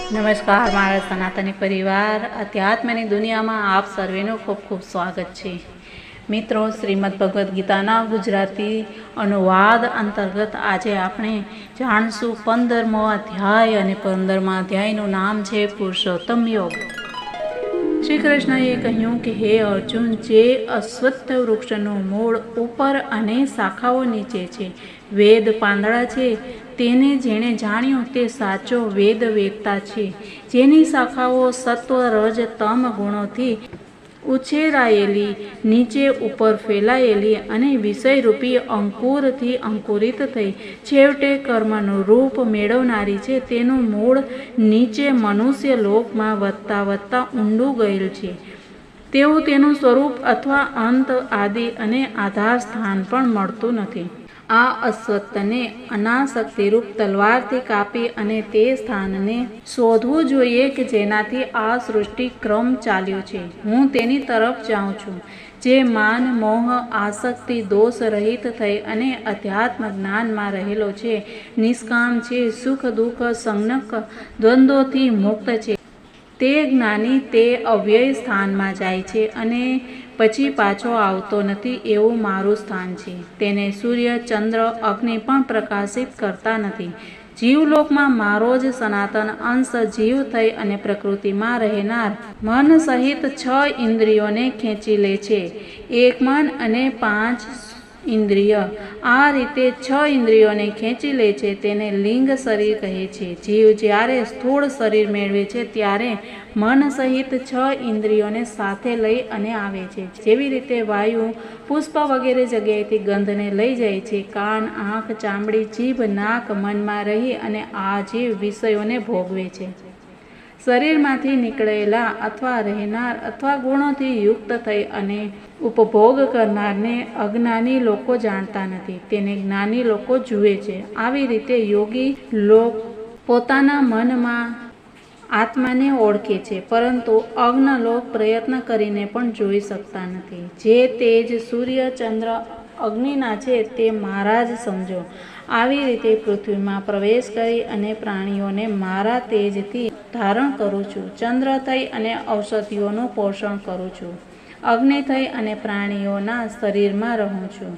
નમસ્કાર મારા સનાતની પરિવાર અધ્યાત્મની દુનિયામાં આપ સર્વેનું ખૂબ ખૂબ સ્વાગત છે। મિત્રો, શ્રીમદ ભગવદ્ ગીતાના ગુજરાતી અનુવાદ અંતર્ગત આજે આપણે જાણશું 15મો અધ્યાય અને 15મા અધ્યાયનું નામ છે પુરુષોત્તમ યોગ। શ્રી કૃષ્ણએ કહ્યું કે હે અર્જુન, જે અશ્વત્થ વૃક્ષનું મૂળ ઉપર અને શાખાઓ નીચે છે, વેદ પાંદડા છે, તેને જેણે જાણ્યું તે સાચો વેદ વેદતા છે। જેની શાખાઓ સત્વ રજ તમ ગુણોથી ઉછેરાયેલી, નીચે ઉપર ફેલાયેલી અને વિષયરૂપી અંકુરથી અંકુરિત થઈ છેવટે કર્મનું રૂપ મેળવનારી છે, તેનું મૂળ નીચે મનુષ્ય લોકમાં વધતા વધતા ઊંડું ગયેલ છે, તેવું તેનું સ્વરૂપ અથવા અંત આદિ અને આધાર સ્થાન પણ મળતું નથી। આ અશ્વત્થને અનાસક્તિરૂપ તલવારથી કાપી અને તે સ્થાનને શોધવું જોઈએ કે જેનાથી આ સૃષ્ટિ ક્રમ ચાલ્યો છે। હું તેની તરફ જાઉં છું, જે માન મોહ આસક્તિ દોષ રહિત થઈ અને અધ્યાત્મ જ્ઞાનમાં રહેલો છે, નિષ્કામ છે, સુખ દુઃખ સંજ્ઞક દ્વંદ્વોથી મુક્ત છે। તે જ્ઞાની તે અવ્યય સ્થાનમાં જાય છે અને પછી પાછો આવતો નથી, એવું મારું સ્થાન છે। તેને સૂર્ય ચંદ્ર અગ્નિ પણ પ્રકાશિત કરતા નથી। જીવલોકમાં મારો જ સનાતન અંશ જીવ થઈ અને પ્રકૃતિમાં રહેનાર મન સહિત 6 ઇન્દ્રિયોને ખેંચી લે છે। એક મન અને 5 ઇન્દ્રિય આ રીતે 6 ઇન્દ્રિયોને ખેંચી લે છે, તેને લિંગ શરીર કહે છે। જીવ જ્યારે સ્થૂળ શરીર મેળવે છે ત્યારે મન સહિત 6 ઇન્દ્રિયોને સાથે લઈ અને આવે છે। જેવી રીતે વાયુ પુષ્પ વગેરે જગ્યાએથી ગંધને લઈ જાય છે, કાન આંખ ચામડી જીભ નાક મનમાં રહી અને આ જીવ વિષયોને ભોગવે છે। શરીરમાંથી નીકળેલા અથવા રહેનાર અથવા ગુણોથી યુક્ત થઈ અને ઉપભોગ કરનારને અજ્ઞાની લોકો જાણતા નથી, તેને જ્ઞાની લોકો જુએ છે। આવી રીતે યોગી લોક પોતાના મનમાં આત્માને ઓળખે છે, પરંતુ અજ્ઞ લોક પ્રયત્ન કરીને પણ જોઈ શકતા નથી। જે તેજ સૂર્ય ચંદ્ર અગ્નિના છે તે મારા જ સમજો। આવી રીતે પૃથ્વીમાં પ્રવેશ કરી અને પ્રાણીઓને મારા તેજથી ધારણ કરું છું, ચંદ્ર થઈ અને ઔષધિઓનું પોષણ કરું છું, અગ્નિ થઈ અને પ્રાણીઓના શરીરમાં રહું છું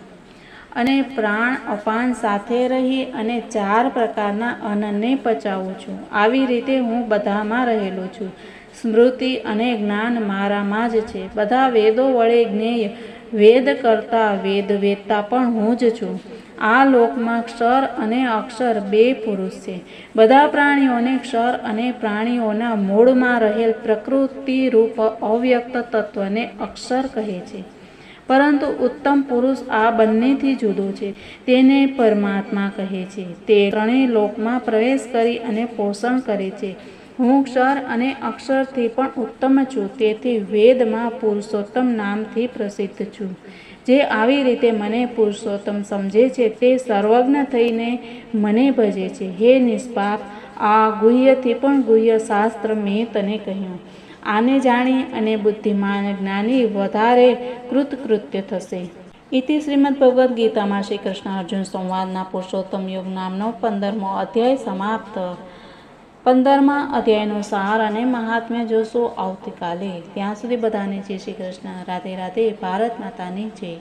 અને પ્રાણ અપાન સાથે રહી અને 4 પ્રકારના અન્નને પચાવું છું। આવી રીતે હું બધામાં રહેલો છું। સ્મૃતિ અને જ્ઞાન મારામાં જ છે। બધા વેદો વડે જ્ઞેય, વેદ કરતા વેદ વેદતા પણ હું જ છું। આ લોકમાં ક્ષર અને અક્ષર 2 પુરુષ છે। બધા પ્રાણીઓને ક્ષર અને પ્રાણીઓના મૂળમાં રહેલ પ્રકૃતિરૂપ અવ્યક્ત તત્વને અક્ષર કહે છે, પરંતુ ઉત્તમ પુરુષ આ બંનેથી જુદો છે, તેને પરમાત્મા કહે છે। તે ત્રણેય લોકમાં પ્રવેશ કરી અને પોષણ કરે છે। હું ક્ષર અને અક્ષરથી પણ ઉત્તમ છું, તેથી વેદમાં પુરુષોત્તમ નામથી પ્રસિદ્ધ છું। જે આવી રીતે મને પુરુષોત્તમ સમજે છે તે સર્વજ્ઞ થઈને મને ભજે છે। હે નિષ્પાપ, આ ગુહ્યથી પણ ગુહ્ય શાસ્ત્ર મેં તને કહ્યું। આને જાણી અને બુદ્ધિમાન જ્ઞાની વધારે કૃતકૃત્ય થશે। ઇતિ શ્રીમદ ભગવદ્ ગીતામાં શ્રી કૃષ્ણ અર્જુન સંવાદના પુરુષોત્તમ યોગ નામનો 15મો અધ્યાય સમાપ્ત। 15મા અધ્યાયનો સાર અને મહાત્મ્ય જોશું આવતીકાલે। ત્યાં સુધી બધાને જય શ્રી કૃષ્ણ, રાધે રાધે, ભારત માતાની જય।